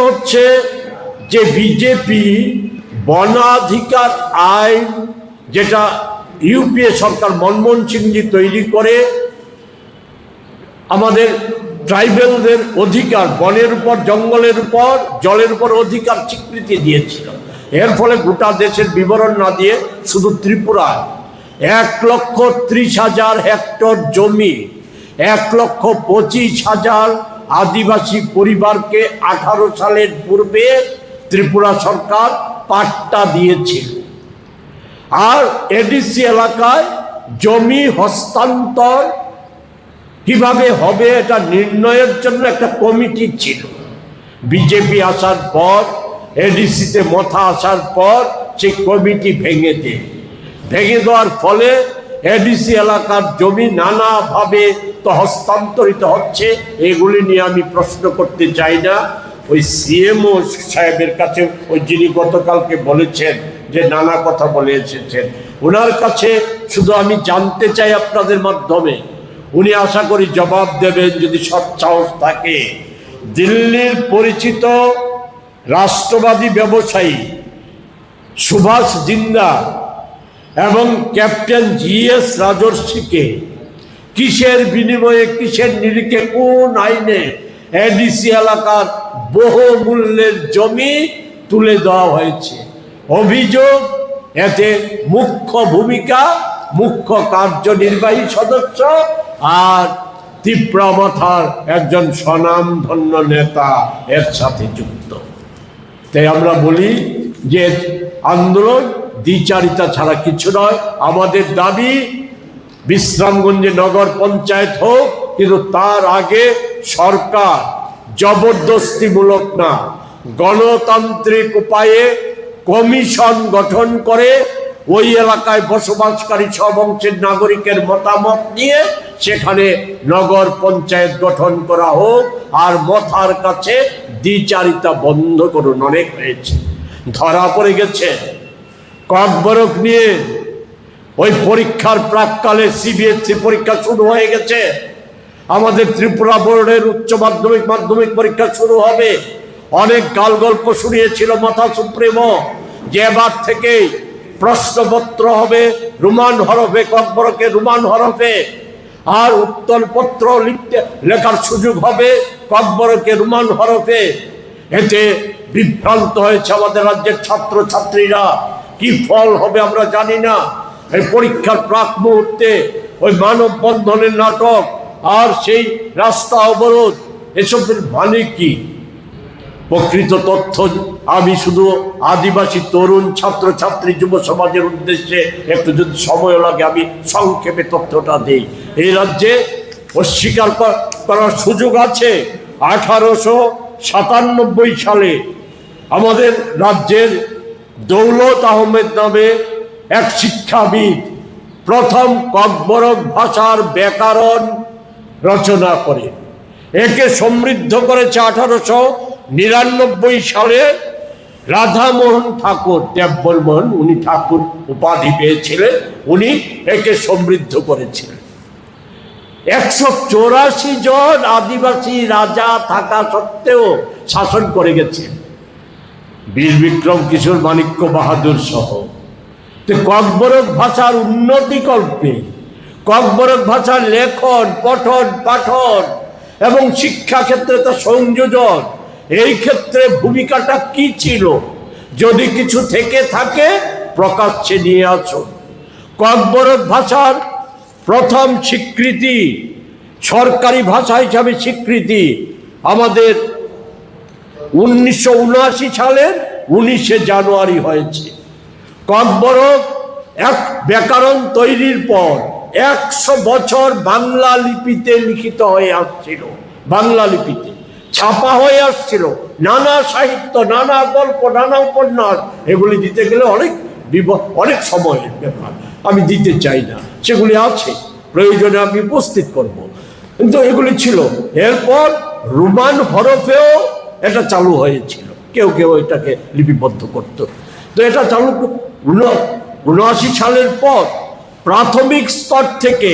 হচ্ছে যে বিজেপি বনাধিকার আইন, যেটা ইউপিএ সরকার মনমোহন সিংজি তৈরি করে আমাদের ট্রাইবেলদের অধিকার, বনের উপর, জঙ্গলের উপর, জলের উপর অধিকার স্বীকৃতি দিয়েছিল। এর ফলে গোটা দেশের বিবরণ না দিয়ে শুধু ত্রিপুরায় 1,30,000 হেক্টর জমি, 1,25,000 আদিবাসী পরিবারকে 18 সালের পূর্বে ত্রিপুরা সরকার পাট্টা দিয়েছিল। আর এডিসি এলাকায় জমি হস্তান্তর কিভাবে হবে এটা নির্ণয়ের জন্য একটা কমিটি ছিল। বিজেপি আসার পর, এডিসিতে মাথা আসার পর সেই কমিটি ভেঙে দেওয়ার ফলে এডিসি এলাকার জমি নানাভাবে তো হস্তান্তরিত হচ্ছে। এগুলি নিয়ে আমি প্রশ্ন করতে চাই না। ওই সিএমও সাহেবের কাছে, ওই যিনি গতকালকে বলেছেন যে নানা কথা বলে এসেছেন, ওনার কাছে শুধু আমি জানতে চাই আপনাদের মাধ্যমে, উনি আশা করি জবাব দেবেন যদি সৎসাহস থাকে। দিল্লির পরিচিত রাষ্ট্রবাদী ব্যবসায়ী সুভাষ জিন্দা এবং ক্যাপ্টেন জিএস রাজর্ষিকে কিসের বিনিময়ে, কিসের নিরিখে, কোন আইনে এডিসি এলাকার বহু মূল্যের জমি তুলে দেওয়া হয়েছে? অভিযোগ এতে মুখ্য কার্যনির্বাহী সদস্য আর তীব্রমাথার একজন স্বনামধন্য নেতা এর সাথে যুক্ত। তাই আমরা বলি যে আন্দোলন দ্বিচারিতা ছাড়া কিছু নয়। আমাদের দাবি বিশ্রামগঞ্জে নগর পঞ্চায়েত হোক, কিন্তু তার আগে সরকার জবরদস্তিমূলক না, গণতান্ত্রিক উপায়ে কমিশন গঠন করে ওই এলাকায় বসবাসকারী সব অংশের নাগরিকের মতামত নিয়ে সেখানে নগর পঞ্চায়েত গঠন করা হোক। আর মথার কাছে দ্বিচারিতা বন্ধ করুন। অনেক হয়েছে, ধরা পড়ে গেছে। ককবরক নিয়ে ওই পরীক্ষার প্রাককালে সিবিএসসি পরীক্ষা শুরু হয়ে গেছে। আমাদের ত্রিপুরা বোর্ডের উচ্চ মাধ্যমিক পরীক্ষা শুরু হবে। অনেক গাল গল্প শুনিয়েছিল মাথা সুপ্রিমো যে এবার থেকে প্রশ্নপত্র হবে রোমান হরফে, ককবরকে রোমান হরফে, আর উত্তরপত্র লেখার সুযোগ হবে ককবরকে রোমান হরফে। এতে বিভ্রান্ত হয়েছে আমাদের রাজ্যের ছাত্র ছাত্রীরা। কি ফল হবে আমরা জানি না। এই পরীক্ষার প্রাক মুহূর্তে ওই মানববন্ধনের নাটক আর সেই রাস্তা অবরোধ, এসবের মানে কি? প্রকৃত তথ্য আমি শুধু আদিবাসী তরুণ ছাত্র ছাত্রী যুব সমাজের উদ্দেশ্যে একটু যদি সময় লাগে আমি সংক্ষেপে তথ্যটা দেই। এই রাজ্যে অস্বীকার করার সুযোগ আছে। 1897 সালে আমাদের রাজ্যের দৌলত আহমেদ নামে এক শিক্ষাবিদ প্রথম ককবরক ভাষার ব্যাকরণ রচনা করে একে সমৃদ্ধ করেছে। 1899 সালে রাধামোহন ঠাকুর, দেববর্মন, উনি ঠাকুর উপাধি পেয়েছিলেন, উনি একে সমৃদ্ধ করেছিলেন। 184 জন আদিবাসী রাজা থাকা সত্ত্বেও শাসন করে গেছেন, বীর বিক্রম কিশোর, মাণিক্য বাহাদুর সহ। ককবরক ভাষার উন্নতি কল্পে, ককবরক ভাষার লেখন, পঠন পাঠন এবং শিক্ষা ক্ষেত্রে তার সংযোজন, এই ক্ষেত্রে ভূমিকাটা কি ছিল? যদি কিছু থেকে থাকে প্রকাশ্যে নিয়ে আসুন। ককবরক ভাষার প্রথম স্বীকৃতি, সরকারি ভাষা হিসাবে স্বীকৃতি আমাদের 1979 সালের 19শে জানুয়ারি হয়েছে। ককবরক এক ব্যাকরণ তৈরির পর 100 বছর বাংলা লিপিতে লিখিত হয়ে আসছিল, বাংলা লিপিতে ছাপা হয়ে আসছিল। নানা সাহিত্য, নানা গল্প, নানা উপন্যাস, এগুলি দিতে গেলে অনেক সময়ের ব্যাপার, আমি দিতে চাই না। সেগুলি আছে, প্রয়োজনে আমি উপস্থিত করব, কিন্তু এগুলি ছিল। এরপর রোমান হরফেও এটা চালু হয়েছিল, কেউ কেউ এটাকে লিপিবদ্ধ করত। তো এটা চালু 79 সালের পর প্রাথমিক স্তর থেকে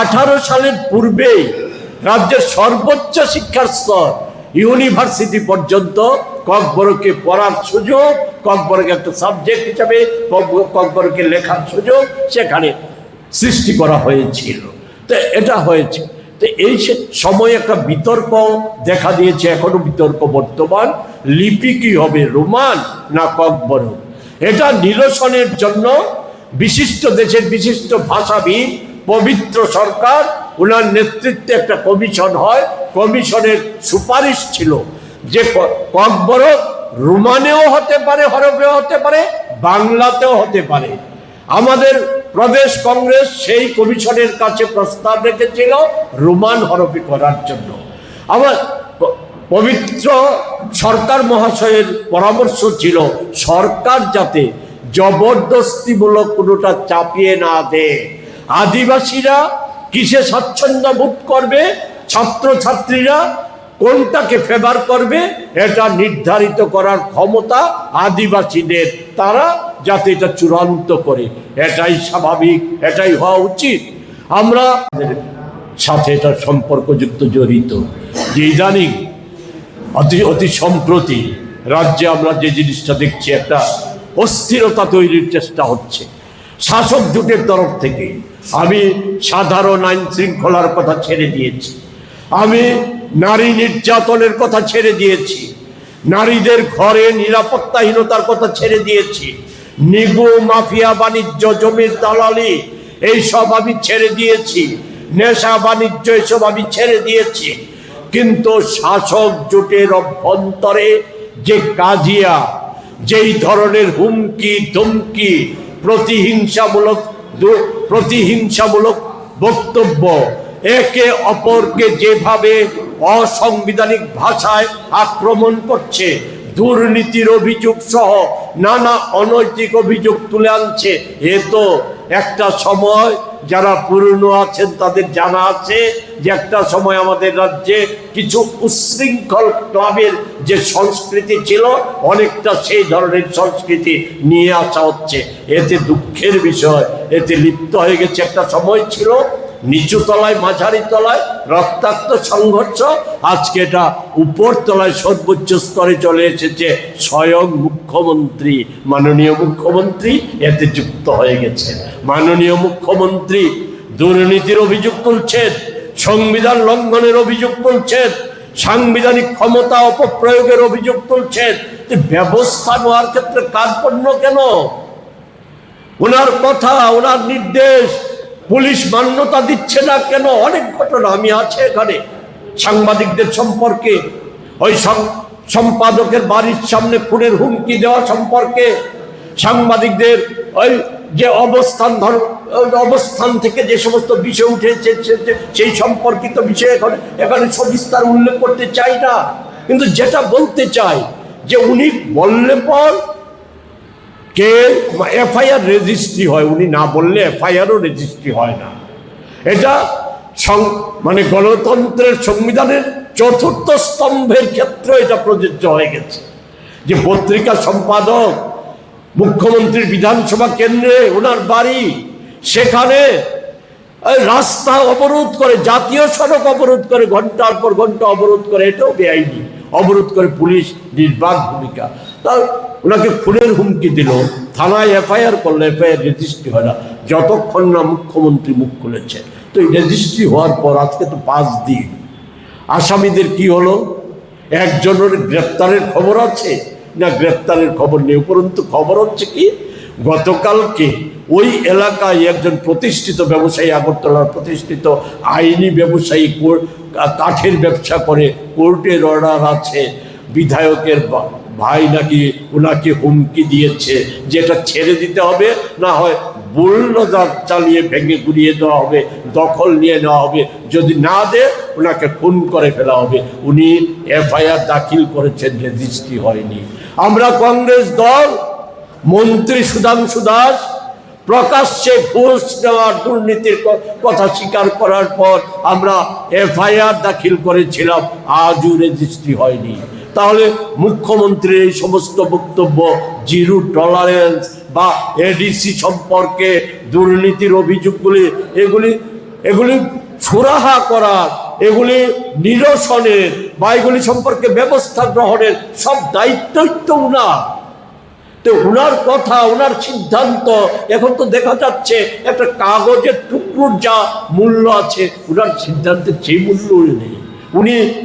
18 সালের পূর্বেই রাজ্যের সর্বোচ্চ শিক্ষার স্তর ইউনিভার্সিটি পর্যন্ত ককবরকে পড়ার সুযোগ, ককবরকে একটা সাবজেক্ট হিসাবে ককবরকে লেখার সুযোগ সেখানে সৃষ্টি করা হয়েছিল। তো এটা হয়েছে। তো এই সময় একটা বিতর্ক দেখা দিয়েছে, এখনো বিতর্ক বর্তমান, লিপি কি হবে, রোমান না ককবর। এটা নিরসনের জন্য বিশিষ্ট দেশের বিশিষ্ট ভাষাবিদ পবিত্র সরকার, ওনার নেতৃত্বে একটা কমিশন হয়। কমিশনের সুপারিশ ছিল যে ককবর রোমানেও হতে পারে, হরফেও হতে পারে, বাংলাতেও হতে পারে। আমাদের প্রদেশ কংগ্রেস সেই কমিশনের কাছে প্রস্তাব রেখেছিল রোমান হরফে করার জন্য। আমার পবিত্র সরকার মহাশয়ের পরামর্শ ছিল সরকার যাতে জবরদস্তিমূলক কোনোটা চাপিয়ে না দেয়। আদিবাসীরা কিসে স্বাচ্ছন্দ্য বোধ করবে, ছাত্রছাত্রীরা কোনটাকে ফেভার করবে, এটা নির্ধারিত করার ক্ষমতা আদিবাসীদের। তারা যাতে এটা চূড়ান্ত করে, এটাই স্বাভাবিক, এটাই হওয়া উচিত। আমরা সাথে এটা সম্পর্কযুক্ত জড়িত যে ইদানিং অতি সম্প্রতি রাজ্যে আমরা যে জিনিসটা দেখছি, একটা অস্থিরতা তৈরির চেষ্টা হচ্ছে শাসক জোটের তরফ থেকে। আমি সাধারণ আইন শৃঙ্খলার কথা ছেড়ে দিয়েছি, আমি নারী নির্যাতনের কথা ছেড়ে দিয়েছি, নারীদের ঘরে নিরাপত্তাহীনতার কথা ছেড়ে দিয়েছি, নিগু মাফিয়া বাণিজ্য, জমির দালালি, এইসব আমি ছেড়ে দিয়েছি, নেশা বাণিজ্য এসব আমি ছেড়ে দিয়েছি। কিন্তু শাসক জোটের অভ্যন্তরে যে কাজিয়া, যেই ধরনের হুমকি ধমকি, প্রতিহিংসামূলক বক্তব্য, একে অপরকে যেভাবে অসাংবিধানিক ভাষায় আক্রমণ করছে, দুর্নীতির অভিযোগ সহ নানা অনৈতিক অভিযোগ তুলে আনছে, এ তো একটা সময় যারা পুরনো আছেন তাদের জানা আছে যে একটা সময় আমাদের রাজ্যে কিছু উচ্ছৃঙ্খল ক্লাবের যে সংস্কৃতি ছিল, অনেকটা সেই ধরনের সংস্কৃতি নিয়ে আসা হচ্ছে। এতে দুঃখের বিষয়, এতে লিপ্ত হয়ে গেছে। একটা সময় ছিল নিচু তলায়, মাঝারি তলায় রক্তাক্ত সংঘর্ষ, আজকে এটা উপর তলায় সর্বোচ্চ স্তরে চলে এসেছে। স্বয়ং মুখ্যমন্ত্রী, মাননীয় মুখ্যমন্ত্রী এতে যুক্ত হয়ে গেছে। মাননীয় মুখ্যমন্ত্রী দুর্নীতির অভিযোগ তুলছেন, সংবিধান লঙ্ঘনের অভিযোগ তুলছেন, সাংবিধানিক ক্ষমতা অপপ্রয়োগের অভিযোগ তুলছেন। ব্যবস্থা নেওয়ার ক্ষেত্রে কার্পণ্য কেন? ওনার কথা, ওনার নির্দেশ পুলিশ মান্যতা দিচ্ছে না কেন? অনেক ঘটনা আমি আছে এখানে, সাংবাদিকদের সম্পর্কে, ওই সম্পাদকের বাড়ির সামনে খুনের হুমকি দেওয়া সম্পর্কে, সাংবাদিকদের ওই যে অবস্থান থেকে যে সমস্ত বিষয় উঠেছে সেই সম্পর্কিত বিষয় এখানে সবিস্তার উল্লেখ করতে চাই না। কিন্তু যেটা বলতে চাই যে উনি বললে পর কে এফআইআর রেজিস্ট্রি হয়, উনি না বললে এফআইআরও রেজিস্ট্রি হয় না। এটা মানে গণতন্ত্রের সংবিধানের চতুর্থ স্তম্ভের ক্ষেত্রে এটা প্রযোজ্য হয়ে গেছে যে পত্রিকা সম্পাদক মুখ্যমন্ত্রীর বিধানসভা কেন্দ্রে ওনার বাড়ি, সেখানে রাস্তা অবরোধ করে, জাতীয় সড়ক অবরোধ করে, ঘন্টার পর ঘন্টা অবরোধ করে, এটাও বেআইনি। অবরোধ করে পুলিশ নির্বাক ভূমিকা। তার ওনাকে খুনের হুমকি দিল, থানায় এফআইআর করলো, এফআইআর রেজিস্ট্রি হয় না যতক্ষণ না মুখ্যমন্ত্রী মুখ খুলেছে। তো এই রেজিস্ট্রি হওয়ার পর আজকে তো 5 দিন, আসামিদের কি হলো? একজনের গ্রেপ্তারের খবর আছে না? গ্রেপ্তারের খবর নেই। উপরন্তু খবর হচ্ছে কি, গতকালকে ওই এলাকায় একজন প্রতিষ্ঠিত ব্যবসায়ী, আগরতলার প্রতিষ্ঠিত আইনি ব্যবসায়ী, কাঠের ব্যবসা করে, কোর্টের অর্ডার আছে, বিধায়কের ভাই নাকি ওনাকে হুমকি দিয়েছে যেটা ছেড়ে দিতে হবে, না হয় বুলডোজার চালিয়ে ভেঙে গুড়িয়ে দেওয়া হবে, দখল নিয়ে নেওয়া হবে, যদি না দেয় ওনাকে খুন করে ফেলা হবে। উনি এফআইআর দাখিল করেছেন, রেজিস্ট্রি হয়নি। আমরা কংগ্রেস দল মন্ত্রী সুধাংশু দাস প্রকাশ্যে ঘুষ দেওয়ার দুর্নীতির কথা স্বীকার করার পর আমরা এফআইআর দাখিল করেছিলাম, আজও রেজিস্ট্রি হয়নি। তাহলে মুখ্যমন্ত্রীর এই সমস্ত বক্তব্য, জিরো টলারেন্স বা এডিসি সম্পর্কে দুর্নীতির অভিযোগগুলি, এগুলি সুরাহা করার এগুলি নিরসনের বা এগুলি সম্পর্কে ব্যবস্থা গ্রহণের সব দায়িত্বই তো উনার। তো উনার কথা, উনার সিদ্ধান্ত এখন তো দেখা যাচ্ছে একটা কাগজের টুকরোর যা মূল্য আছে, উনার সিদ্ধান্তের সেই মূল্যই নেই।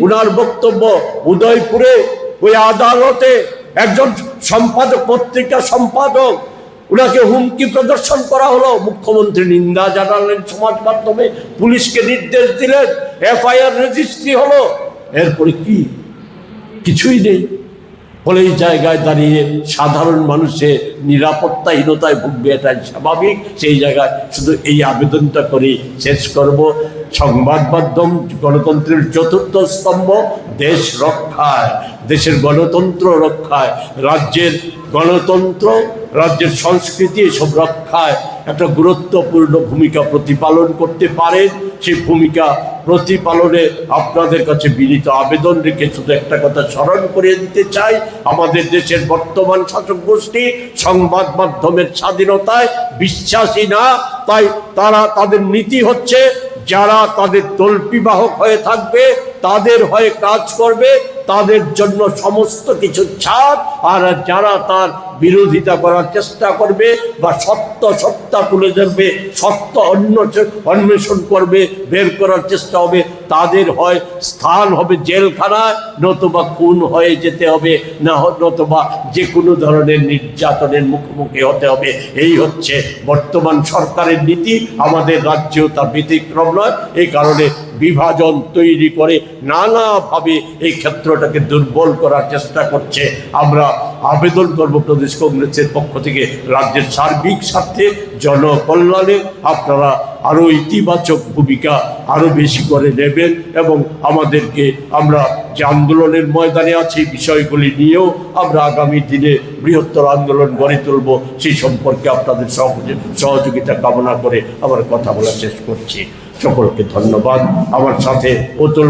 উনার বক্তব্য উদয়পুরে ওই আদালতে একজন সম্পাদক, পত্রিকা সম্পাদক, উনাকে হুমকি প্রদর্শন করা হলো, মুখ্যমন্ত্রী নিন্দা জানালেন সমাজ মাধ্যমে, পুলিশকে নির্দেশ দিলেন, এফআইআর রেজিস্ট্রি হলো, এরপরে কি? কিছুই নেই। ফলে এই জায়গায় দাঁড়িয়ে সাধারণ মানুষের নিরাপত্তাহীনতায় ভুগবে, এটাই স্বাভাবিক। সেই জায়গায় শুধু এই আবেদনটা করে শেষ করব, সংবাদ মাধ্যম গণতন্ত্রের চতুর্থ স্তম্ভ, দেশ রক্ষায়, দেশের গণতন্ত্র রক্ষায়, রাজ্যের গণতন্ত্র, রাজ্যের সংস্কৃতি এসব রক্ষায় একটা গুরুত্বপূর্ণ ভূমিকা প্রতিপালন করতে পারেন। সেই ভূমিকা প্রতিপালনে আপনাদের কাছে বিনীত আবেদন রেখে শুধু একটা কথা স্মরণ করিয়ে দিতে চাই, আমাদের দেশের বর্তমান শাসক গোষ্ঠী সংবাদ মাধ্যমের স্বাধীনতায় বিশ্বাসী না। তাই তাদের নীতি হচ্ছে যারা তাদের তল্পিবাহক হয়ে থাকবে, তাদের হয়ে কাজ করবে, তাদের জন্য সমস্ত কিছু ছাড়। আর যারা তার বিরোধিতা করার চেষ্টা করবে বা সত্তা তুলে ধরবে, সত্য অন্বেষণ করবে, বের করার চেষ্টা হবে, তাদের হয় স্থান হবে জেলখানায়, নতুবা খুন হয়ে যেতে হবে, নতুবা যে কোনো ধরনের নির্যাতনের মুখোমুখি হতে হবে। এই হচ্ছে বর্তমান সরকারের নীতি। আমাদের রাজ্যেও তা ব্যতিক্রম নয়। এই কারণে বিভাজন তৈরি করে নানাভাবে এই ক্ষেত্রটাকে দুর্বল করার চেষ্টা করছে। আমরা আবেদন করব প্রদেশ কংগ্রেসের পক্ষ থেকে, রাজ্যের সার্বিক স্বার্থে, জনকল্যাণে আপনারা আরও ইতিবাচক ভূমিকা আরও বেশি করে নেবেন এবং আমাদেরকে, আমরা যে আন্দোলনের ময়দানে আছি বিষয়গুলি নিয়েও আমরা আগামী দিনে বৃহত্তর আন্দোলন গড়ে তুলব, সেই সম্পর্কে আপনাদের সহযোগিতা কামনা করে আমার কথা বলা শেষ করছি। সকলকে ধন্যবাদ। আমার সাথে অতুল